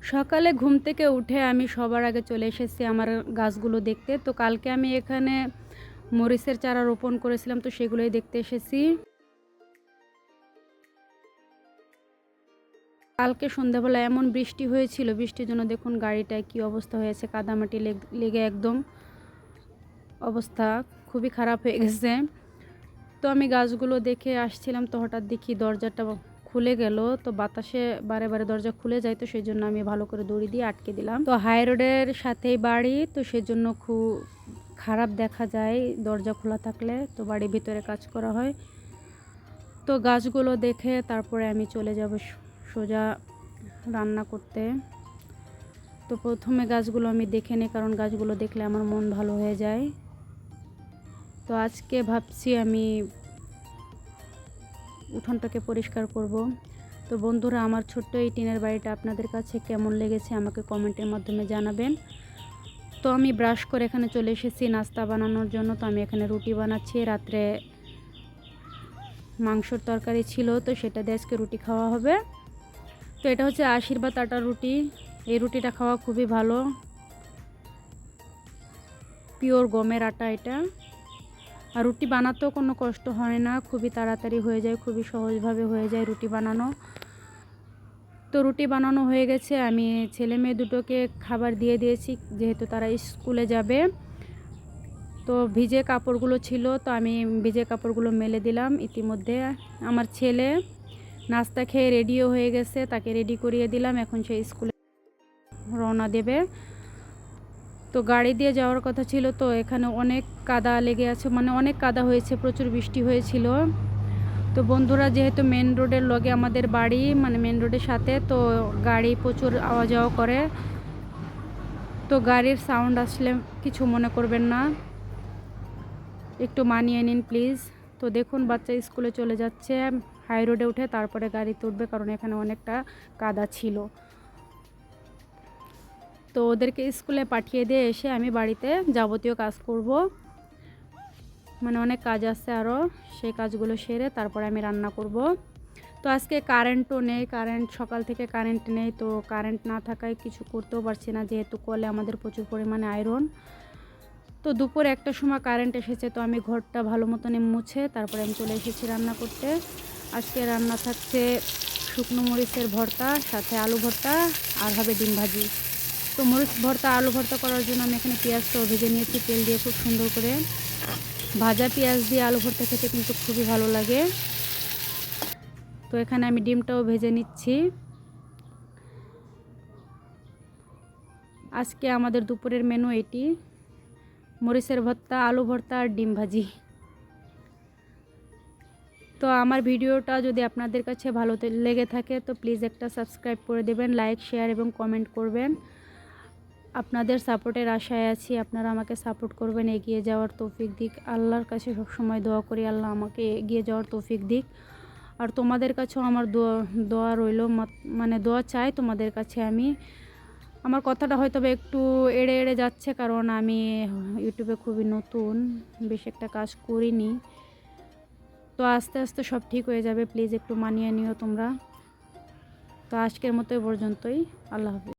সকালে ঘুম থেকে উঠে আমি সবার আগে চলে এসেছি আমার গাছগুলো দেখতে। তো কালকে আমি এখানে মরিচের চারা রোপণ করেছিলাম, তো সেগুলোই দেখতে এসেছি। কালকে সন্ধ্যাবেলা এমন বৃষ্টি হয়েছিল, বৃষ্টির জন্য দেখুন গাড়িটায় কি অবস্থা হয়েছে, কাদামাটি লেগে একদম অবস্থা খুবই খারাপ হয়ে গেছে। তো আমি গাছগুলো দেখে আসছিলাম, তো হঠাৎ দেখি দরজাটা খুলে গেল। তো বাতাসে বারে বারে দরজা খুলে যায়, তো সেই জন্য আমি ভালো করে দড়ি দিয়ে আটকে দিলাম। তো হাই রোডের সাথেই বাড়ি, তো সেজন্য খুব খারাপ দেখা যায় দরজা খোলা থাকলে। তো বাড়ির ভিতরে কাজ করা হয়। তো গাছগুলো দেখে তারপরে আমি চলে যাব সোজা রান্না করতে। তো প্রথমে গাছগুলো আমি দেখে নিই, কারণ গাছগুলো দেখলে আমার মন ভালো হয়ে যায়। তো আজকে ভাবছি আমি উঠোনটাকে পরিষ্কার করব। তো বন্ধুরা, আমার ছোট্ট এই টিনের বাড়িটা আপনাদের কাছে কেমন লেগেছে আমাকে কমেন্টের মাধ্যমে জানাবেন। তো আমি ব্রাশ করে এখানে চলে এসেছি নাস্তা বানানোর জন্য। তো আমি এখানে রুটি বানাচ্ছি, রাত্রে মাংসর তরকারি ছিল, তো সেটা দিয়ে আজকে রুটি খাওয়া হবে। তো এটা হচ্ছে আশীর্বাদ আটার রুটি। এই রুটিটা খাওয়া খুবই ভালো, পিওর গমের আটা এটা। আর রুটি বানাতেও কোনো কষ্ট হয় না, খুবই তাড়াতাড়ি হয়ে যায়, খুবই সহজভাবে হয়ে যায় রুটি বানানো। তো রুটি বানানো হয়ে গেছে, আমি ছেলে মেয়ে দুটোকে খাবার দিয়ে দিয়েছি, যেহেতু তারা স্কুলে যাবে। তো ভিজে কাপড়গুলো ছিল, তো আমি ভিজে কাপড়গুলো মেলে দিলাম। ইতিমধ্যে আমার ছেলে নাস্তা খেয়ে রেডিও হয়ে গেছে, তাকে রেডি করিয়ে দিলাম, এখন সে স্কুলে রওনা দেবে। তো গাড়ি দিয়ে যাওয়ার কথা ছিল, তো এখানে অনেক কাদা লেগে আছে, মানে অনেক কাদা হয়েছে, প্রচুর বৃষ্টি হয়েছিল। তো বন্ধুরা, যেহেতু মেন রোডের লগে আমাদের বাড়ি, মানে মেন রোডের সাথে, তো গাড়ি প্রচুর আওয়া যাওয়া করে। তো গাড়ির সাউন্ড আসলে কিছু মনে করবেন না, একটু মানিয়ে নিন প্লিজ। তো দেখুন বাচ্চা স্কুলে চলে যাচ্ছে, হাই রোডে উঠে তারপরে গাড়ি তুলবে, কারণ এখানে অনেকটা কাদা ছিল। তো ওদেরকে স্কুলে পাঠিয়ে দিয়ে এসে আমি বাড়িতে যাবতীয় কাজ করব, মানে অনেক কাজ আছে আরও, সেই কাজগুলো সেরে তারপরে আমি রান্না করব। তো আজকে কারেন্টও নেই, সকাল থেকে কারেন্ট নেই। তো কারেন্ট না থাকায় কিছু করতেও পারছি না, যেহেতু কলে আমাদের প্রচুর পরিমাণে আয়রন। তো দুপুর একটার সময় কারেন্ট এসেছে, তো আমি ঘরটা ভালো মতন মুছে তারপরে আমি চলে এসেছি রান্না করতে। আজকে রান্না থাকছে শুকনো মরিচের ভর্তা, সাথে আলু ভর্তা, আর হবে ডিম ভাজি। তো মরিচ ভর্তা আলু ভর্তা করার জন্য আমি এখানে পেঁয়াজটাও ভেজে নিয়েছি তেল দিয়ে খুব সুন্দর করে। ভাজা পেঁয়াজ দিয়ে আলু ভর্তা খেতে কিন্তু খুবই ভালো লাগে। তো এখানে আমি ডিমটাও ভেজে নিচ্ছি। আজকে আমাদের দুপুরের মেনু এটি, মরিচের ভর্তা, আলু ভর্তা আর ডিম ভাজি। তো আমার ভিডিওটা যদি আপনাদের কাছে ভালো লেগে থাকে, তো প্লিজ একটা সাবস্ক্রাইব করে দেবেন, লাইক, শেয়ার এবং কমেন্ট করবেন। আপনাদের সাপোর্টের আশায় আছি, আপনারা আমাকে সাপোর্ট করবেন, এগিয়ে যাওয়ার তৌফিক দিক। আল্লাহর কাছে সবসময় দোয়া করি, আল্লাহ আমাকে এগিয়ে যাওয়ার তৌফিক দিক। আর তোমাদের কাছেও আমার দোয়া রইল, মানে দোয়া চাই তোমাদের কাছে আমি। আমার কথাটা হয়তো একটু এড়ে এড়ে যাচ্ছে, কারণ আমি ইউটিউবে খুবই নতুন, বেশ একটা কাজ করিনি। তো আস্তে আস্তে সব ঠিক হয়ে যাবে, প্লিজ একটু মানিয়ে নিও তোমরা। তো আজকের মতো এ পর্যন্তই, আল্লাহ হাফেজ।